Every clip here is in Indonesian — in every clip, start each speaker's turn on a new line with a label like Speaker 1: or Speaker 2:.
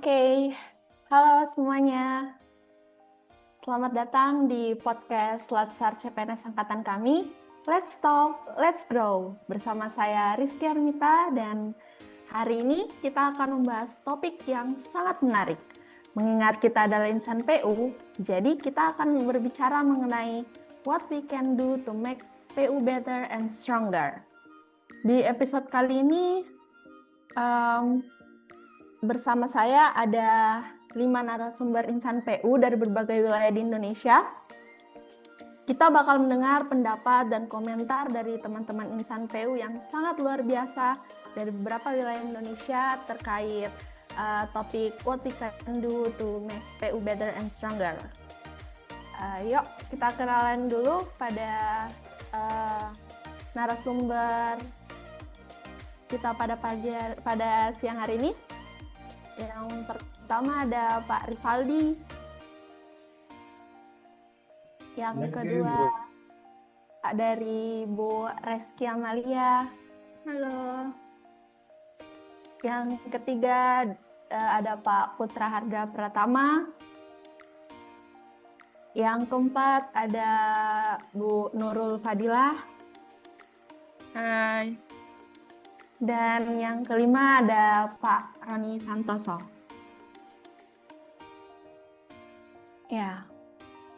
Speaker 1: Oke, halo semuanya. Selamat datang di podcast Latsar CPNS Angkatan kami. Let's Talk, Let's Grow. Bersama saya Rizky Armita dan hari ini kita akan membahas topik yang sangat menarik. Mengingat kita adalah insan PU, jadi kita akan berbicara mengenai what we can do to make PU better and stronger. Di episode kali ini, bersama saya ada 5 narasumber insan PU dari berbagai wilayah di Indonesia. Kita bakal mendengar pendapat dan komentar dari teman-teman insan PU yang sangat luar biasa dari beberapa wilayah Indonesia terkait topik what we can do to make PU better and stronger. Yuk kita kenalan dulu pada narasumber kita pada siang hari ini. Yang pertama ada Pak Rivaldi. Yang kedua dari Bu Reski Amalia. Halo. Yang ketiga ada Pak Putra Harga Pratama. Yang keempat ada Bu Nurul Fadilah.
Speaker 2: Hai.
Speaker 1: Dan yang kelima ada Pak Roni Santoso. Ya,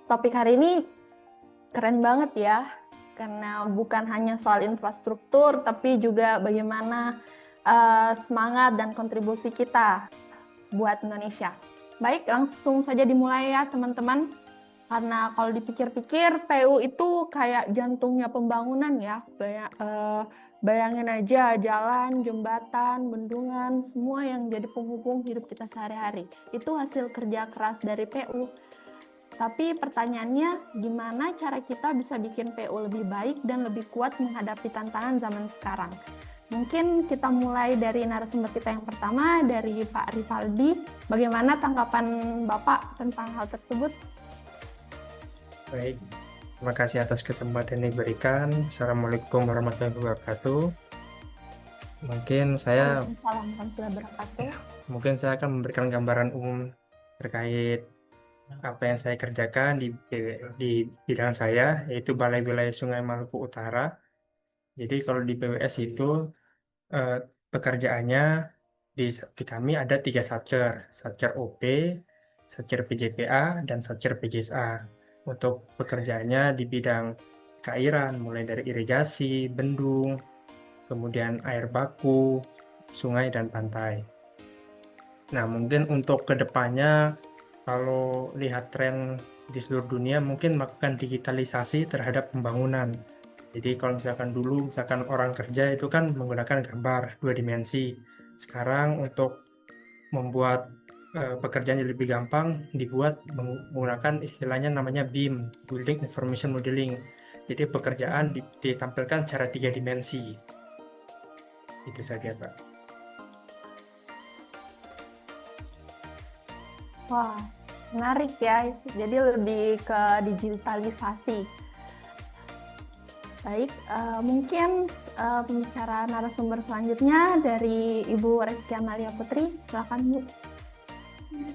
Speaker 1: topik hari ini keren banget ya, karena bukan hanya soal infrastruktur, tapi juga bagaimana semangat dan kontribusi kita buat Indonesia. Baik, langsung saja dimulai ya teman-teman. Karena kalau dipikir-pikir, PU itu kayak jantungnya pembangunan ya. Bayangin aja jalan, jembatan, bendungan, semua yang jadi penghubung hidup kita sehari-hari. Itu hasil kerja keras dari PU. Tapi pertanyaannya, gimana cara kita bisa bikin PU lebih baik dan lebih kuat menghadapi tantangan zaman sekarang? Mungkin kita mulai dari narasumber kita yang pertama, dari Pak Rivaldi. Bagaimana tanggapan Bapak tentang hal tersebut?
Speaker 3: Baik, terima kasih atas kesempatan yang diberikan. Assalamualaikum warahmatullahi wabarakatuh. Mungkin saya akan memberikan gambaran umum terkait apa yang saya kerjakan di bidang saya, yaitu Balai Wilayah Sungai Maluku Utara. Jadi kalau di PWS itu pekerjaannya di kami ada 3 satker, satker OP, satker PJPA, dan satker PJSA. Untuk pekerjaannya di bidang keairan, mulai dari irigasi, bendung, kemudian air baku, sungai, dan pantai. Nah, mungkin untuk kedepannya, kalau lihat tren di seluruh dunia, mungkin melakukan digitalisasi terhadap pembangunan. Jadi kalau misalkan dulu, misalkan orang kerja itu kan menggunakan gambar 2 dimensi. Sekarang untuk membuat pekerjaan lebih gampang dibuat menggunakan istilahnya namanya BIM, Building Information Modeling. Jadi pekerjaan ditampilkan secara 3 dimensi. Itu saja, Pak.
Speaker 1: Wah, menarik ya. Jadi lebih ke digitalisasi. Baik, mungkin pembicara narasumber selanjutnya dari Ibu Reski Amalia Putri. Silakan, Bu.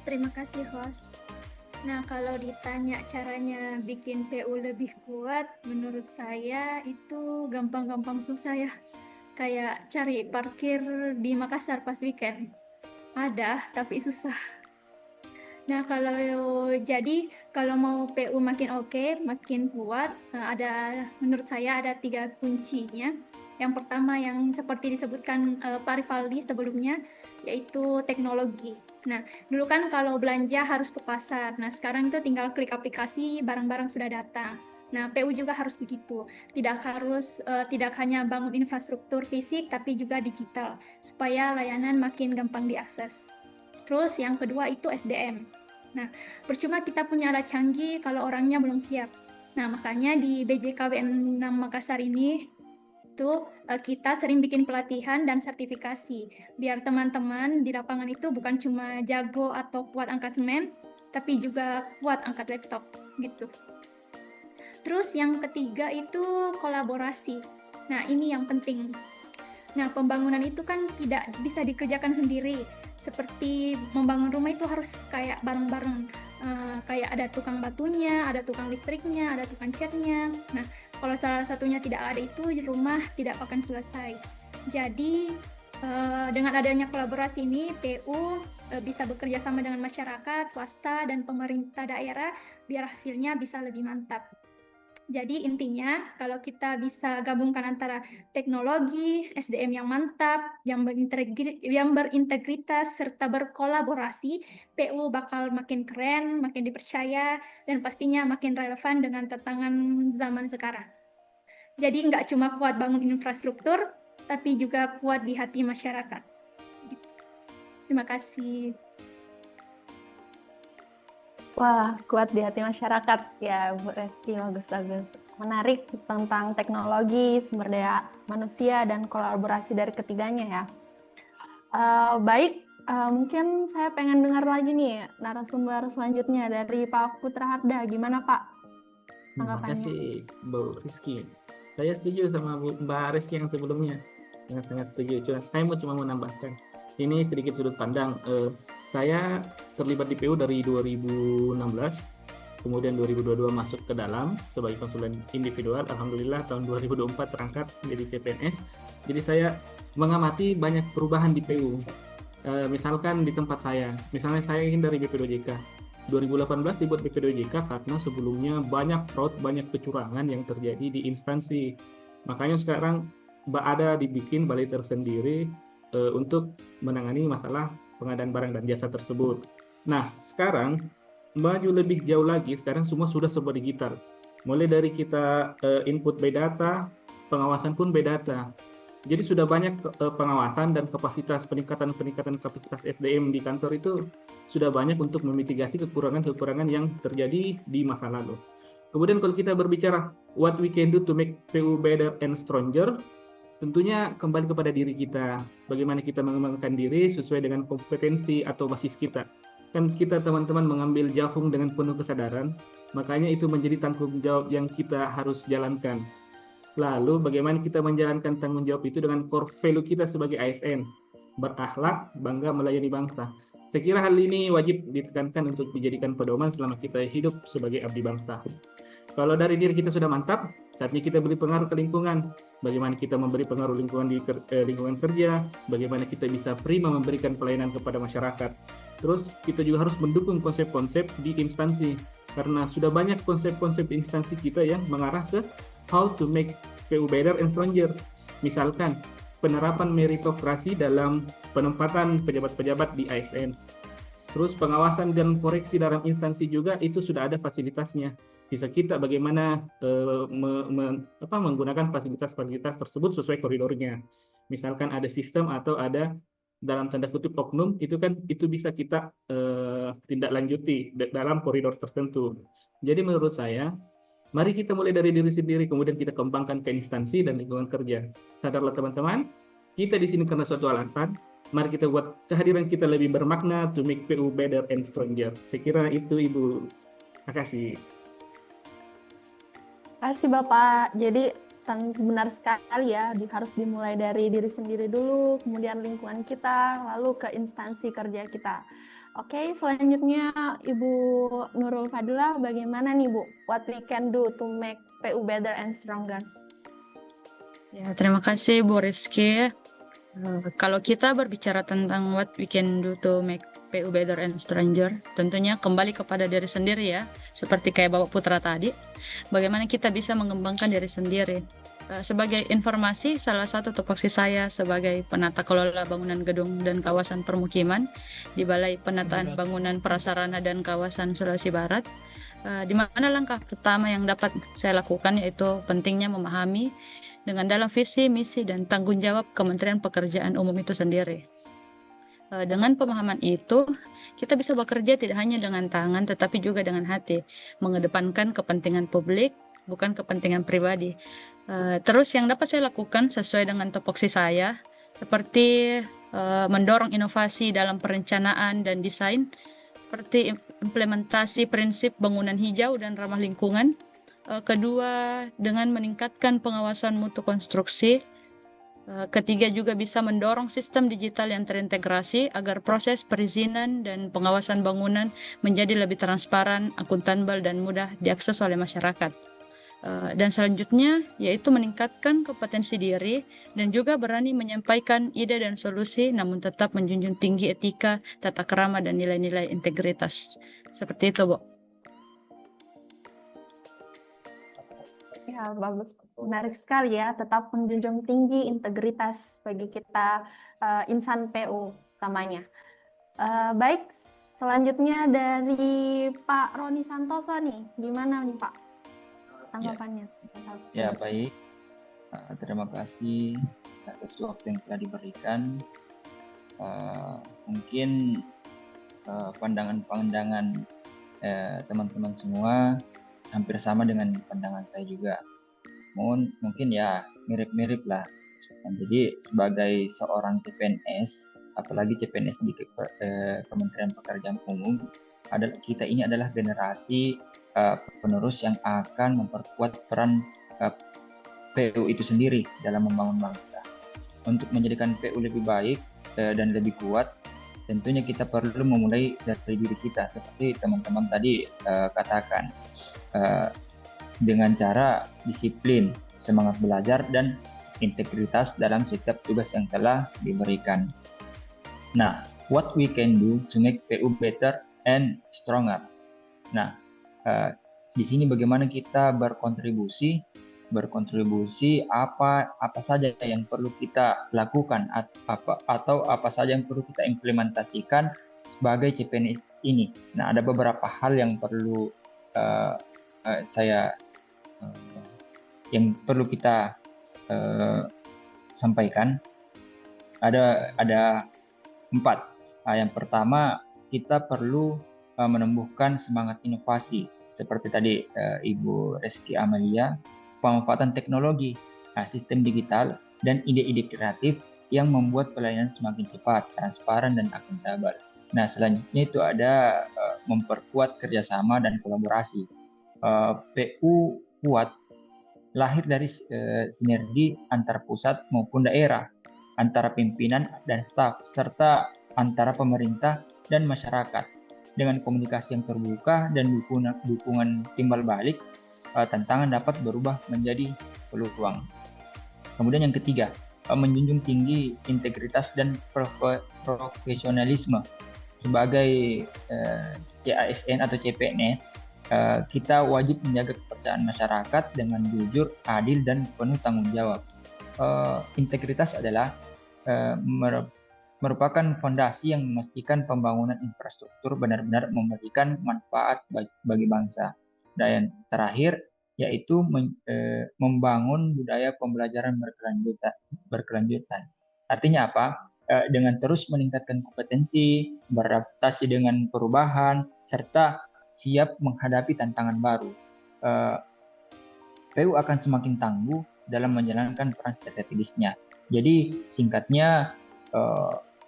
Speaker 2: Terima kasih, host. Nah, kalau ditanya caranya bikin PU lebih kuat, menurut saya itu gampang-gampang susah ya. Kayak cari parkir di Makassar pas weekend. Ada, tapi susah. Nah, kalau mau PU makin oke, makin kuat, menurut saya ada 3 kuncinya. Yang pertama yang seperti disebutkan Pak Rivaldi sebelumnya, yaitu teknologi. Nah, dulu kan kalau belanja harus ke pasar. Nah, sekarang itu tinggal klik aplikasi, barang-barang sudah datang. Nah, PU juga harus begitu. Tidak hanya bangun infrastruktur fisik, tapi juga digital, supaya layanan makin gampang diakses. Terus yang kedua itu SDM. Nah, percuma kita punya alat canggih kalau orangnya belum siap. Nah, makanya di BJKWN 6 Makassar ini kita sering bikin pelatihan dan sertifikasi biar teman-teman di lapangan itu bukan cuma jago atau kuat angkat semen, tapi juga kuat angkat laptop gitu. Terus yang ketiga itu kolaborasi. Nah, ini yang penting. Nah, pembangunan itu kan tidak bisa dikerjakan sendiri. Seperti membangun rumah itu harus kayak bareng-bareng. Kayak ada tukang batunya, ada tukang listriknya, ada tukang catnya. Nah, kalau salah satunya tidak ada itu, rumah tidak akan selesai. Jadi, dengan adanya kolaborasi ini, PU bisa bekerja sama dengan masyarakat, swasta, dan pemerintah daerah biar hasilnya bisa lebih mantap. Jadi intinya kalau kita bisa gabungkan antara teknologi, SDM yang mantap, yang berintegritas, serta berkolaborasi, PU bakal makin keren, makin dipercaya, dan pastinya makin relevan dengan tantangan zaman sekarang. Jadi nggak cuma kuat bangun infrastruktur, tapi juga kuat di hati masyarakat. Terima kasih.
Speaker 1: Wah, kuat di hati masyarakat ya, Bu Reski, bagus-bagus. Menarik tentang teknologi, sumber daya manusia, dan kolaborasi dari ketiganya ya. Baik, mungkin saya pengen dengar lagi nih narasumber selanjutnya dari Pak Putra Harda. Gimana Pak
Speaker 4: Terima
Speaker 1: tanggapannya?
Speaker 4: kasih Bu Rizky. Saya setuju sama Mbak Rizky yang sebelumnya. Sangat setuju. Saya cuma menambahkan. Ini sedikit sudut pandang. Saya terlibat di PU dari 2016. Kemudian 2022 masuk ke dalam sebagai konsulen individual. Alhamdulillah tahun 2024 terangkat menjadi CPNS. Jadi saya mengamati banyak perubahan di PU. Misalkan di tempat saya. Misalnya saya ingin dari BPDOJK. 2018 dibuat BPDOJK karena sebelumnya banyak fraud, banyak kecurangan yang terjadi di instansi. Makanya sekarang ada dibikin balai tersendiri untuk menangani masalah pengadaan barang dan jasa tersebut. Nah, sekarang maju lebih jauh lagi, sekarang semua sudah serba digital. Mulai dari kita input by data, pengawasan pun by data. Jadi sudah banyak pengawasan dan peningkatan kapasitas SDM di kantor itu sudah banyak untuk memitigasi kekurangan-kekurangan yang terjadi di masa lalu. Kemudian kalau kita berbicara what we can do to make PU better and stronger, tentunya kembali kepada diri kita. Bagaimana kita mengembangkan diri sesuai dengan kompetensi atau basis kita. Kan kita teman-teman mengambil Jafung dengan penuh kesadaran, makanya itu menjadi tanggung jawab yang kita harus jalankan. Lalu bagaimana kita menjalankan tanggung jawab itu dengan core value kita sebagai ASN, berakhlak, bangga melayani bangsa. Saya kira hal ini wajib ditekankan untuk dijadikan pedoman selama kita hidup sebagai abdi bangsa. Kalau dari diri kita sudah mantap, saatnya kita beri pengaruh ke lingkungan. Bagaimana kita memberi pengaruh lingkungan di lingkungan kerja, bagaimana kita bisa prima memberikan pelayanan kepada masyarakat. Terus kita juga harus mendukung konsep-konsep di instansi, karena sudah banyak konsep-konsep di instansi kita yang mengarah ke how to make PU better and stronger. Misalkan penerapan meritokrasi dalam penempatan pejabat-pejabat di ASN. Terus pengawasan dan koreksi dalam instansi juga itu sudah ada fasilitasnya. Bisa kita bagaimana menggunakan fasilitas-fasilitas tersebut sesuai koridornya. Misalkan ada sistem atau ada dalam tanda kutip oknum, itu bisa kita tindak lanjuti dalam koridor tertentu. Jadi menurut saya, mari kita mulai dari diri sendiri, kemudian kita kembangkan ke instansi dan lingkungan kerja. Sadarlah teman-teman, kita di sini karena suatu alasan. Mari kita buat kehadiran kita lebih bermakna to make PU better and stronger. Saya kira itu Ibu. Terima kasih.
Speaker 1: Terima kasih Bapak. Jadi benar sekali ya, harus dimulai dari diri sendiri dulu, kemudian lingkungan kita, lalu ke instansi kerja kita. Oke, selanjutnya Ibu Nurul Fadilah, bagaimana nih Bu? What we can do to make PU better and stronger?
Speaker 5: Ya, terima kasih Bu Rizky. Kalau kita berbicara tentang what we can do to make PU better and stronger, tentunya kembali kepada diri sendiri ya, seperti kayak Bapak Putra tadi, bagaimana kita bisa mengembangkan diri sendiri. Sebagai informasi, salah satu tupoksi saya sebagai penata kelola bangunan gedung dan kawasan permukiman di Balai Penataan Bangunan Prasarana dan Kawasan Sulawesi Barat, di mana langkah pertama yang dapat saya lakukan yaitu pentingnya memahami dengan dalam visi, misi, dan tanggung jawab Kementerian Pekerjaan Umum itu sendiri. Dengan pemahaman itu, kita bisa bekerja tidak hanya dengan tangan, tetapi juga dengan hati, mengedepankan kepentingan publik, bukan kepentingan pribadi. Terus yang dapat saya lakukan sesuai dengan tupoksi saya, seperti mendorong inovasi dalam perencanaan dan desain, seperti implementasi prinsip bangunan hijau dan ramah lingkungan. Kedua, dengan meningkatkan pengawasan mutu konstruksi. Ketiga juga bisa mendorong sistem digital yang terintegrasi agar proses perizinan dan pengawasan bangunan menjadi lebih transparan, akuntabel, dan mudah diakses oleh masyarakat. Dan selanjutnya yaitu meningkatkan kompetensi diri dan juga berani menyampaikan ide dan solusi namun tetap menjunjung tinggi etika, tata krama, dan nilai-nilai integritas. Seperti itu, Bu.
Speaker 1: Ya, bagus. Menarik sekali ya, tetap menjunjung tinggi integritas bagi kita insan PU utamanya. Baik, selanjutnya dari Pak Roni Santoso nih, gimana nih Pak tanggapannya?
Speaker 6: Ya, baik. Terima kasih atas waktu yang telah diberikan. Mungkin pandangan-pandangan teman-teman semua hampir sama dengan pandangan saya juga. Mungkin ya mirip-mirip lah. Jadi sebagai seorang CPNS, apalagi CPNS di Kementerian Pekerjaan Umum, kita ini adalah generasi penerus yang akan memperkuat peran PU itu sendiri dalam membangun bangsa. Untuk menjadikan PU lebih baik dan lebih kuat, tentunya kita perlu memulai dari diri kita, seperti teman-teman tadi katakan, dengan cara disiplin, semangat belajar, dan integritas dalam setiap tugas yang telah diberikan. Nah, what we can do to make PU better and stronger. Nah, di sini bagaimana kita berkontribusi apa saja yang perlu kita lakukan atau apa saja yang perlu kita implementasikan sebagai CPNS ini. Nah, ada beberapa hal yang perlu yang perlu kita sampaikan. Ada 4. Yang pertama, kita perlu menumbuhkan semangat inovasi seperti tadi Ibu Reski Amalia, pemanfaatan teknologi, sistem digital, dan ide-ide kreatif yang membuat pelayanan semakin cepat, transparan, dan akuntabel. Nah, selanjutnya itu ada memperkuat kerjasama dan kolaborasi. PU kuat lahir dari sinergi antar pusat maupun daerah, antara pimpinan dan staf, serta antara pemerintah dan masyarakat. Dengan komunikasi yang terbuka dan dukungan timbal balik, tantangan dapat berubah menjadi peluang. Kemudian yang ketiga, menjunjung tinggi integritas dan profesionalisme. Sebagai CASN atau CPNS, kita wajib menjaga kepercayaan masyarakat dengan jujur, adil, dan penuh tanggung jawab. Integritas adalah merupakan fondasi yang memastikan pembangunan infrastruktur benar-benar memberikan manfaat bagi bangsa. Dan yang terakhir yaitu membangun budaya pembelajaran berkelanjutan. Artinya apa? Dengan terus meningkatkan kompetensi, beradaptasi dengan perubahan, serta siap menghadapi tantangan baru, PU akan semakin tangguh dalam menjalankan peran strategisnya. Jadi singkatnya,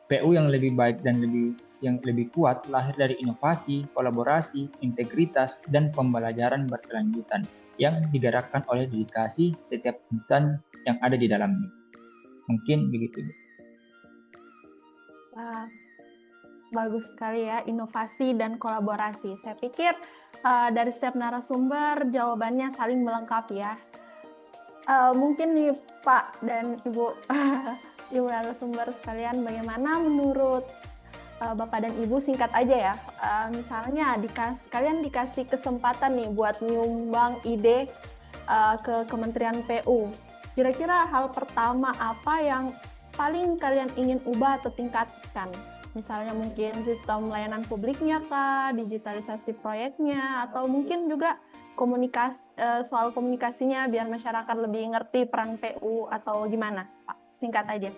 Speaker 6: PU yang lebih baik dan lebih kuat lahir dari inovasi, kolaborasi, integritas, dan pembelajaran berkelanjutan yang digerakkan oleh dedikasi setiap insan yang ada di dalamnya. Mungkin begitu.
Speaker 1: Wah, bagus sekali ya, inovasi dan kolaborasi. Saya pikir dari setiap narasumber jawabannya saling melengkapi ya. Mungkin nih Pak dan Ibu, Ibu narasumber sekalian, bagaimana menurut Bapak dan Ibu, singkat aja ya, misalnya kalian dikasih kesempatan nih buat nyumbang ide ke Kementerian PU. Kira-kira hal pertama apa yang paling kalian ingin ubah atau tingkatkan? Misalnya mungkin sistem layanan publiknya kah, digitalisasi proyeknya, atau mungkin juga soal komunikasinya biar masyarakat lebih ngerti peran PU atau gimana, Pak? Singkat aja.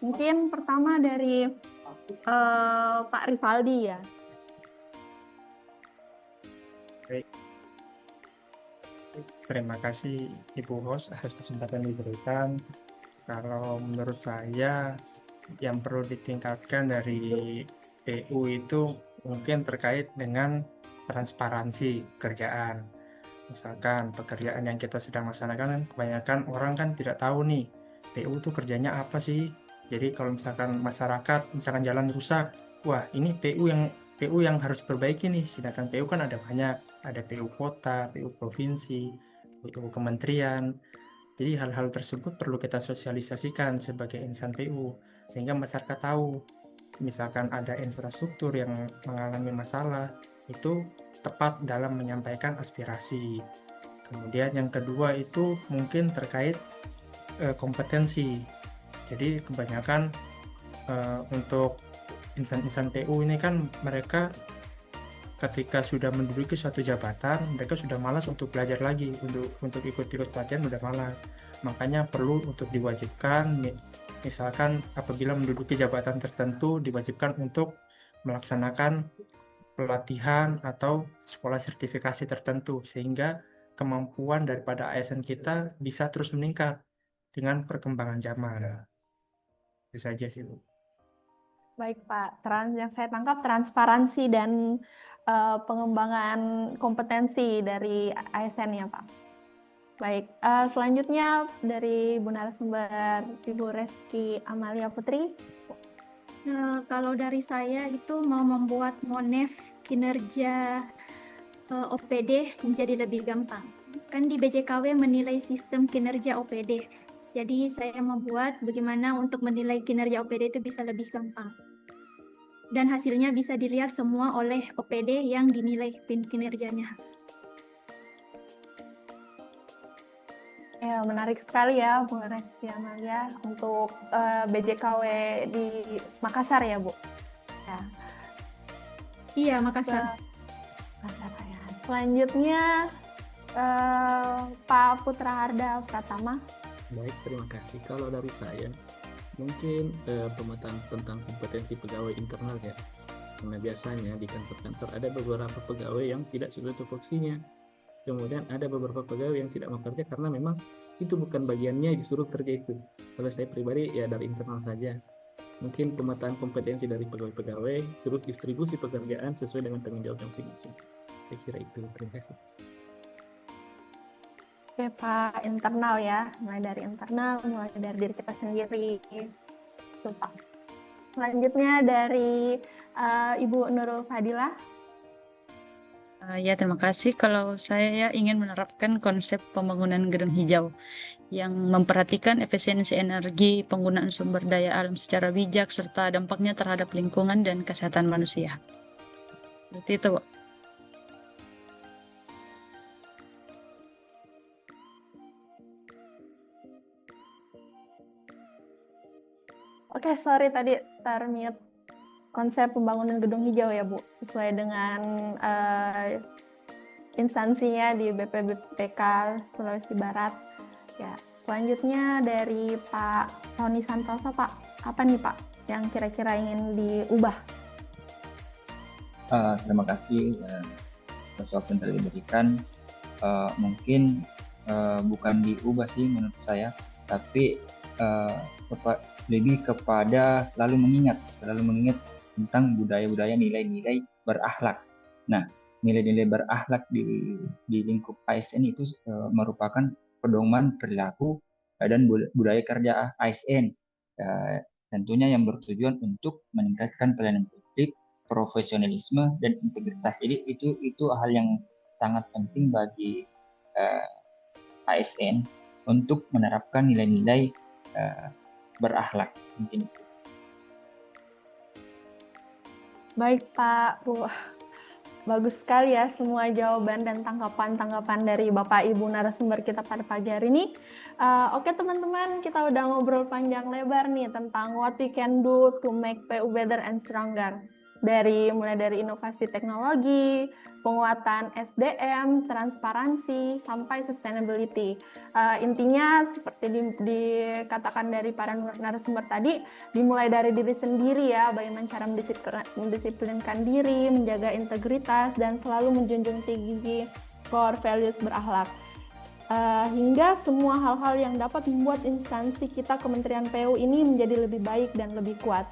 Speaker 1: Mungkin pertama dari Pak Rivaldi ya.
Speaker 3: Baik. Terima kasih Ibu Host atas kesempatan yang diberikan. Kalau menurut saya yang perlu ditingkatkan dari PU itu mungkin terkait dengan transparansi pekerjaan. Misalkan pekerjaan yang kita sedang laksanakan, kebanyakan orang kan tidak tahu nih PU tuh kerjanya apa sih. Jadi kalau misalkan masyarakat, misalkan jalan rusak, wah ini PU yang harus perbaiki nih. Sedangkan PU kan ada banyak, ada PU kota, PU provinsi, PU kementerian. Jadi hal-hal tersebut perlu kita sosialisasikan sebagai insan PU sehingga masyarakat tahu misalkan ada infrastruktur yang mengalami masalah itu tepat dalam menyampaikan aspirasi. Kemudian yang kedua itu mungkin terkait kompetensi. Jadi kebanyakan untuk insan-insan PU ini kan mereka ketika sudah menduduki suatu jabatan, mereka sudah malas untuk belajar lagi, untuk ikut-ikut pelatihan udah malas. Makanya perlu untuk diwajibkan, misalkan apabila menduduki jabatan tertentu, diwajibkan untuk melaksanakan pelatihan atau sekolah sertifikasi tertentu, sehingga kemampuan daripada ASN kita bisa terus meningkat dengan perkembangan zaman. Itu saja sih, Bu.
Speaker 1: Baik Pak, yang saya tangkap transparansi dan pengembangan kompetensi dari ASN ya Pak. Baik, selanjutnya dari Bu narasumber Ibu Reski Amalia Putri.
Speaker 2: Nah, kalau dari saya itu mau membuat Monef kinerja OPD menjadi lebih gampang. Kan di BJKW menilai sistem kinerja OPD. Jadi saya membuat bagaimana untuk menilai kinerja OPD itu bisa lebih gampang. Dan hasilnya bisa dilihat semua oleh OPD yang dinilai kinerjanya.
Speaker 1: Ya, menarik sekali ya Bu Reski Amalia untuk BJKW di Makassar ya Bu. Ya.
Speaker 2: Iya, Makassar.
Speaker 1: Makassar ya. Selanjutnya Pak Putra Harda Pratama.
Speaker 4: Baik, terima kasih. Kalau dari saya, mungkin pemetaan tentang kompetensi pegawai internal ya. Karena biasanya di kantor-kantor ada beberapa pegawai yang tidak sesuai tupoksinya. Kemudian ada beberapa pegawai yang tidak mau kerja karena memang itu bukan bagiannya disuruh kerja itu. Kalau saya pribadi ya dari internal saja. Mungkin pemetaan kompetensi dari pegawai-pegawai, terus distribusi pekerjaan sesuai dengan tanggung jawab masing-masing. Saya kira itu. Terima kasih.
Speaker 1: Oke Pak, internal ya, mulai dari internal, mulai dari diri kita sendiri. Itu Pak. Selanjutnya dari Ibu Nurul Fadilah.
Speaker 5: Ya, terima kasih. Kalau saya ingin menerapkan konsep pembangunan gedung hijau yang memperhatikan efisiensi energi, penggunaan sumber daya alam secara bijak, serta dampaknya terhadap lingkungan dan kesehatan manusia. Seperti itu, Bu.
Speaker 1: Oke, sorry tadi termute. Konsep pembangunan gedung hijau ya Bu, sesuai dengan instansinya di BPBPK Sulawesi Barat. Ya, selanjutnya dari Pak Tony Santoso Pak, apa nih Pak yang kira-kira ingin diubah?
Speaker 6: Terima kasih atas waktu yang telah diberikan. Mungkin bukan diubah sih menurut saya, tapi lebih kepada selalu mengingat tentang budaya-budaya nilai-nilai berakhlak. Nah, nilai-nilai berakhlak di lingkup ASN itu merupakan pedoman perilaku dan budaya kerja ASN. Tentunya yang bertujuan untuk meningkatkan pelayanan publik, profesionalisme dan integritas. Jadi itu hal yang sangat penting bagi ASN untuk menerapkan nilai-nilai berakhlak. Mungkin itu.
Speaker 1: Baik Pak, Bu. Bagus sekali ya semua jawaban dan tanggapan-tanggapan dari Bapak Ibu narasumber kita pada pagi hari ini. Oke teman-teman, kita udah ngobrol panjang lebar nih tentang what we can do to make PU better and stronger. Mulai dari inovasi teknologi, penguatan SDM, transparansi, sampai sustainability. Intinya seperti dikatakan dari para narasumber tadi, dimulai dari diri sendiri ya, bagaimana cara mendisiplinkan diri, menjaga integritas, dan selalu menjunjung tinggi core values berakhlak. Hingga semua hal-hal yang dapat membuat instansi kita Kementerian PU ini menjadi lebih baik dan lebih kuat.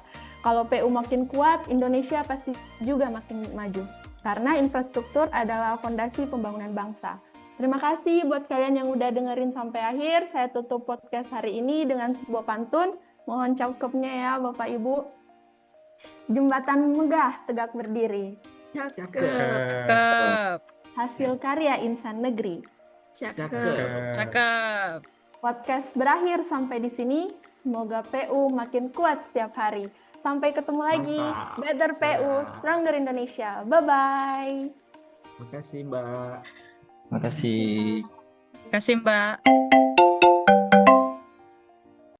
Speaker 1: Kalau PU makin kuat, Indonesia pasti juga makin maju. Karena infrastruktur adalah fondasi pembangunan bangsa. Terima kasih buat kalian yang udah dengerin sampai akhir. Saya tutup podcast hari ini dengan sebuah pantun. Mohon cakepnya ya Bapak Ibu. Jembatan megah tegak berdiri.
Speaker 2: Cakep.
Speaker 5: Cakep.
Speaker 1: Hasil karya insan negeri.
Speaker 2: Cakep.
Speaker 5: Cakep.
Speaker 1: Podcast berakhir sampai di sini. Semoga PU makin kuat setiap hari. Sampai ketemu lagi.
Speaker 4: Mantap.
Speaker 1: Better PU, Stronger Indonesia. Bye-bye.
Speaker 4: Makasih Mbak.
Speaker 6: Terima kasih.
Speaker 5: Terima kasih Mbak.